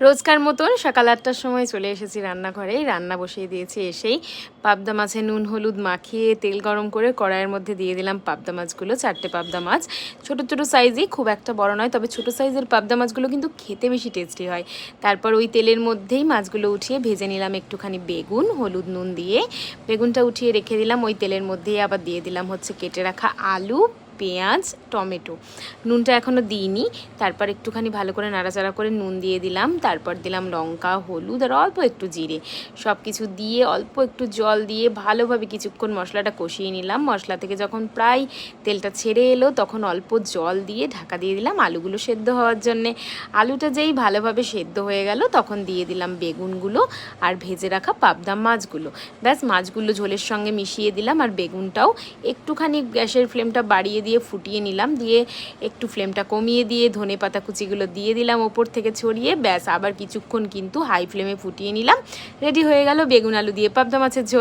রোজকার মতন সকাল ৮টার সময় চলে এসেছি রান্নাঘরে। রান্না বসিয়ে দিয়েছি। এসেই পাবদা মাছে নুন হলুদ মাখিয়ে তেল গরম করে কড়াইয়ের মধ্যে দিয়ে দিলাম পাবদা মাছগুলো। ৪টে পাবদা মাছ, ছোটো ছোটো সাইজই, খুব একটা বড় নয়, তবে ছোটো সাইজের পাবদা মাছগুলো কিন্তু খেতে বেশি টেস্টি হয়। তারপর ওই তেলের মধ্যেই মাছগুলো উঠিয়ে ভেজে নিলাম একটুখানি বেগুন, হলুদ নুন দিয়ে বেগুনটা উঠিয়ে রেখে দিলাম। ওই তেলের মধ্যেই আবার দিয়ে দিলাম হচ্ছে কেটে রাখা আলু, পেঁয়াজ, টমেটো। নুনটা এখনও দিইনি। তারপর একটুখানি ভালো করে নাড়াচাড়া করে নুন দিয়ে দিলাম। তারপর দিলাম লঙ্কা, হলুদ আর অল্প একটু জিরে। সব কিছু দিয়ে অল্প একটু জল দিয়ে ভালোভাবে কিছুক্ষণ মশলাটা কষিয়ে নিলাম। মশলা থেকে যখন প্রায় তেলটা ছেড়ে এলো তখন অল্প জল দিয়ে ঢাকা দিয়ে দিলাম আলুগুলো সেদ্ধ হওয়ার জন্যে। আলুটা যেই ভালোভাবে সেদ্ধ হয়ে গেল তখন দিয়ে দিলাম বেগুনগুলো আর ভেজে রাখা পাবদা মাছগুলো। ব্যাস, মাছগুলো ঝোলের সঙ্গে মিশিয়ে দিলাম আর বেগুনটাও একটুখানি গ্যাসের ফ্লেমটা বাড়িয়ে দিয়ে ফুটিয়ে নিলাম। দিয়ে একটু ফ্লেমটা কমিয়ে দিয়ে ধনেপাতা কুচিগুলো দিয়ে দিলাম ওপর থেকে ছড়িয়ে। ব্যাস, আবার কিছুক্ষণ কিন্তু হাই ফ্লেমে ফুটিয়ে নিলাম। রেডি হয়ে গেল বেগুন আলু দিয়ে পাবদা মাছের ঝোল।